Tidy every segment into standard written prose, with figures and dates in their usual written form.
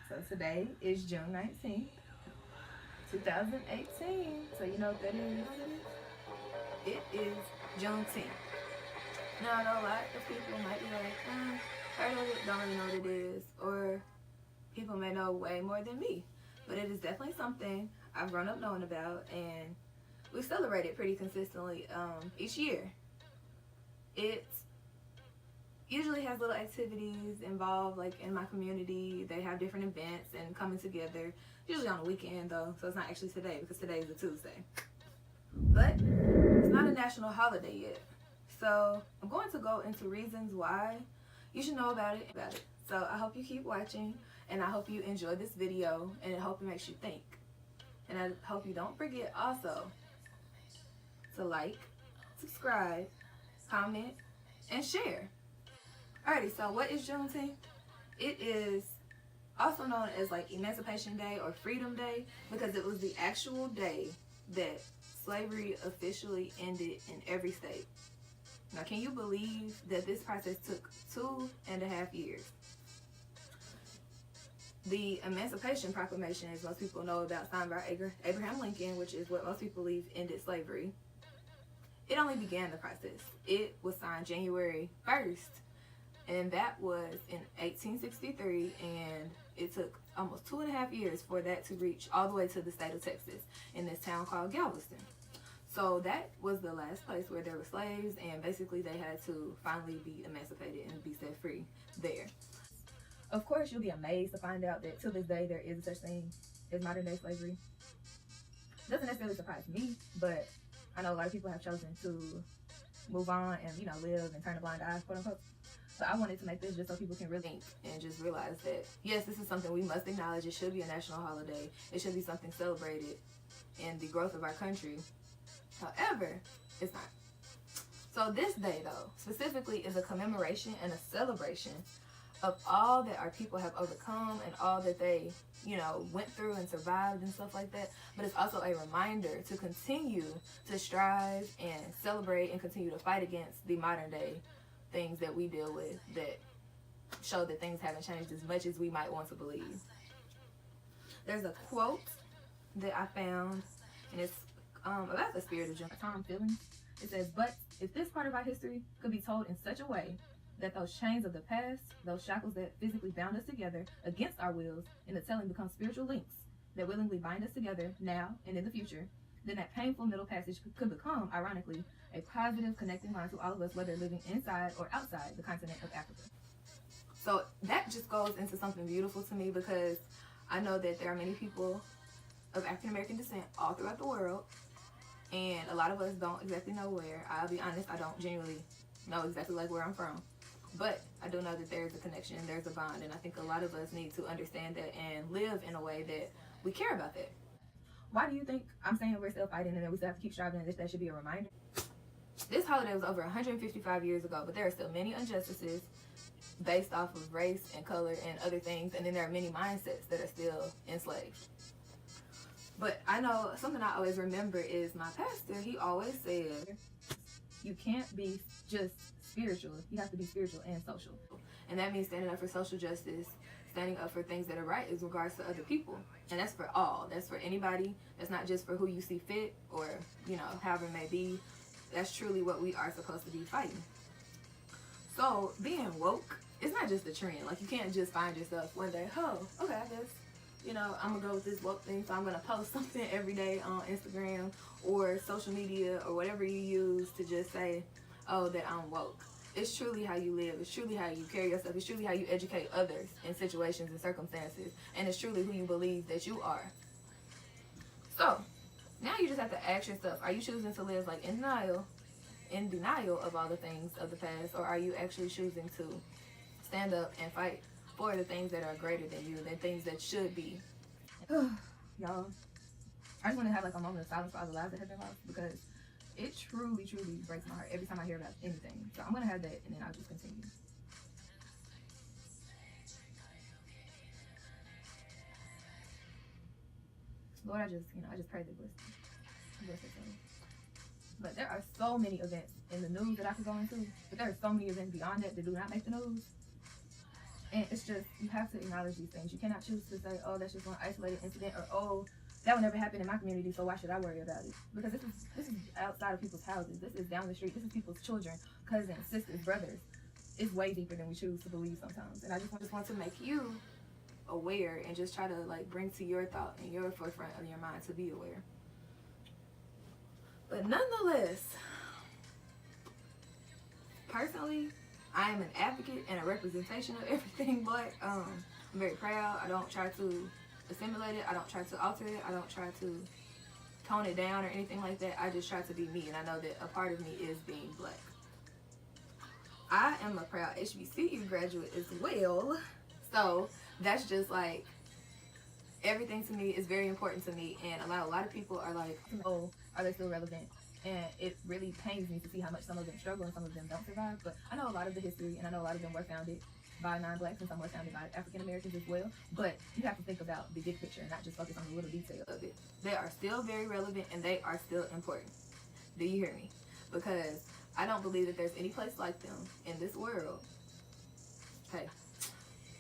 So today is June 19th, 2018. So you know what that is? It is Juneteenth. Now I know a lot of people might be like, heard of it, don't really know what it is, or people may know way more than me. But it is definitely something I've grown up knowing about, and we celebrate it pretty consistently each year. It usually has little activities involved, like in my community. They have different events and coming together, usually on a weekend though, so it's not actually today because today is a Tuesday. But it's not a national holiday yet. So I'm going to go into reasons why you should know about it. So I hope you keep watching, and I hope you enjoy this video, and I hope it makes you think. And I hope you don't forget also to like, subscribe, comment, and share. Alrighty, so what is Juneteenth? It is also known as like Emancipation Day or Freedom Day because it was the actual day that slavery officially ended in every state. Now, can you believe that this process took 2.5 years? The Emancipation Proclamation, as most people know about, signed by Abraham Lincoln, which is what most people believe ended slavery. It only began the process. It was signed January 1st, and that was in 1863, and it took almost 2.5 years for that to reach all the way to the state of Texas in this town called Galveston. So that was the last place where there were slaves, and basically they had to finally be emancipated and be set free there. Of course, you'll be amazed to find out that to this day there is such thing as modern day slavery. It doesn't necessarily surprise me, but I know a lot of people have chosen to move on and, you know, live and turn a blind eye, quote unquote. So I wanted to make this just so people can really think and just realize that, yes, this is something we must acknowledge. It should be a national holiday. It should be something celebrated in the growth of our country. However, it's not. So this day, though, specifically is a commemoration and a celebration of all that our people have overcome and all that they, you know, went through and survived and stuff like that. But it's also a reminder to continue to strive and celebrate and continue to fight against the modern day things that we deal with that show that things haven't changed as much as we might want to believe. There's a quote that I found, and it's about the spirit of Juneteenth feelings. It says, "But if this part of our history could be told in such a way that those chains of the past, those shackles that physically bound us together against our wills, in the telling become spiritual links that willingly bind us together now and in the future, then that painful middle passage could become, ironically, a positive connecting line to all of us, whether living inside or outside the continent of Africa." So that just goes into something beautiful to me, because I know that there are many people of African American descent all throughout the world, and a lot of us don't exactly know where. I'll be honest, I don't genuinely know exactly like where I'm from, but I do know that there's a connection, there's a bond, and I think a lot of us need to understand that and live in a way that we care about that. Why do you think I'm saying we're still fighting and that we still have to keep striving, and that should be a reminder? This holiday was over 155 years ago, but there are still many injustices based off of race and color and other things, and then there are many mindsets that are still enslaved. But I know something I always remember is my pastor, he always said, you can't be just spiritual, you have to be spiritual and social. And that means standing up for social justice, standing up for things that are right in regards to other people. And that's for all. That's for anybody. That's not just for who you see fit or, you know, however it may be. That's truly what we are supposed to be fighting. So being woke, it's not just a trend. Like, you can't just find yourself one day, oh, okay, I guess, you know, I'm gonna go with this woke thing, so I'm gonna post something every day on Instagram or social media or whatever you use to just say, oh, that I'm woke. It's truly how you live. It's truly how you carry yourself. It's truly how you educate others in situations and circumstances. And it's truly who you believe that you are. So now you just have to ask yourself, are you choosing to live like in denial of all the things of the past, or are you actually choosing to stand up and fight for the things that are greater than you, the things that should be? Y'all, I just want to have like a moment of silence for all the lives that have been lost, because it truly, truly breaks my heart every time I hear about anything. So I'm going to have that, and then I'll just continue. Lord, I just pray that bless them. But there are so many events in the news that I could go into, but there are so many events beyond that that do not make the news. And it's just, you have to acknowledge these things. You cannot choose to say, oh, that's just one isolated incident, or oh, that would never happen in my community, so why should I worry about it? Because this is outside of people's houses. This is down the street. This is people's children, cousins, sisters, brothers. It's way deeper than we choose to believe sometimes. And I just want to make you aware and just try to like bring to your thought and your forefront of your mind to be aware. But nonetheless, personally, I am an advocate and a representation of everything black. I'm very proud. I don't try to assimilate it. I don't try to alter it. I don't try to tone it down or anything like that. I just try to be me, and I know that a part of me is being black. I am a proud HBCU graduate as well, so that's just like everything to me is very important to me. And a lot of people are like, oh, are they still relevant? And it really pains me to see how much some of them struggle and some of them don't survive. But I know a lot of the history, and I know a lot of them were founded by non-blacks, and some were founded by African Americans as well. But you have to think about the big picture and not just focus on the little details of it. They are still very relevant, and they are still important. Do you hear me? Because I don't believe that there's any place like them in this world. Hey,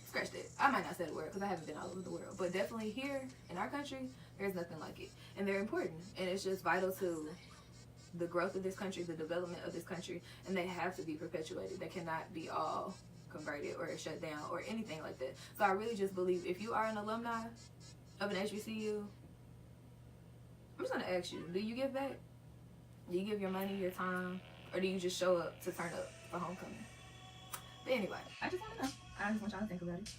scratch that. I might not say the word because I haven't been all over the world, but definitely here in our country, there's nothing like it. And they're important, and it's just vital to the growth of this country, the development of this country, and they have to be perpetuated. They cannot be all converted or shut down or anything like that. So I really just believe if you are an alumni of an HBCU, I'm just going to ask you, do you give back? Do you give your money, your time, or do you just show up to turn up for homecoming? But anyway, I just want to know. I just want y'all to think about it.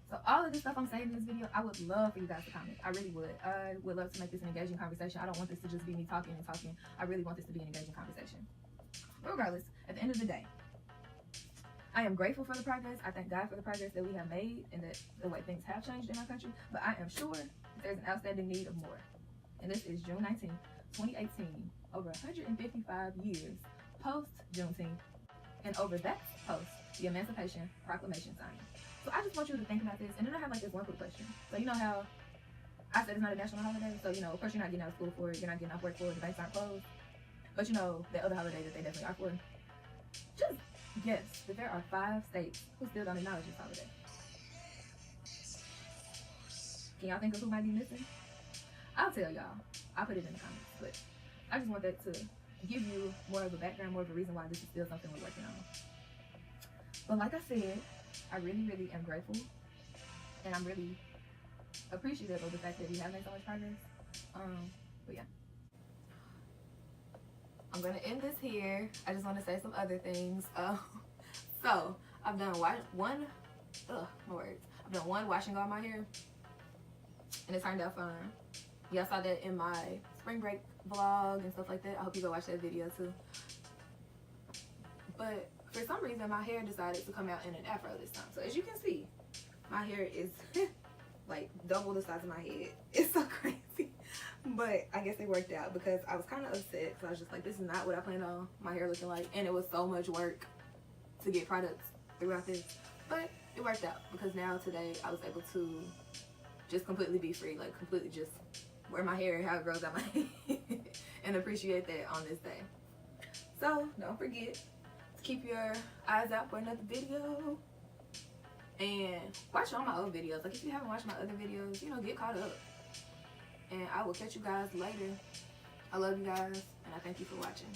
So all of this stuff I'm saying in this video, I would love for you guys to comment. I really would. I would love to make this an engaging conversation. I don't want this to just be me talking and talking. I really want this to be an engaging conversation. But regardless, at the end of the day, I am grateful for the progress. I thank God for the progress that we have made and that the way things have changed in our country. But I am sure there's an outstanding need of more. And this is June 19th, 2018, over 155 years post-Juneteenth, and over that post, the Emancipation Proclamation signing. So I just want you to think about this, and then I have like this one quick question. So you know how I said it's not a national holiday, so you know, of course you're not getting out of school for it, you're not getting off work for it, the banks aren't closed. But you know, the other holiday that they definitely are for. Just guess that there are 5 states who still don't acknowledge this holiday. Can y'all think of who might be missing? I'll tell y'all. I'll put it in the comments, but I just want that to give you more of a background, more of a reason why this is still something we're working on. But like I said, I really, really am grateful, and I'm really appreciative of the fact that we have made so much progress. But yeah, I'm gonna end this here. I just want to say some other things. So I've done one washing all my hair, and it turned out fine. Y'all saw that in my spring break vlog and stuff like that. I hope you go watch that video too. But for some reason, my hair decided to come out in an afro this time. So as you can see, my hair is like double the size of my head. It's so crazy. But I guess it worked out because I was kind of upset. So I was just like, this is not what I planned on my hair looking like. And it was so much work to get products throughout this. But it worked out because now today I was able to just completely be free. Like completely just wear my hair how it grows out my head and appreciate that on this day. So don't forget to keep your eyes out for another video and watch all my other videos. Like if you haven't watched my other videos, you know, get caught up. And I will catch you guys later. I love you guys, and I thank you for watching.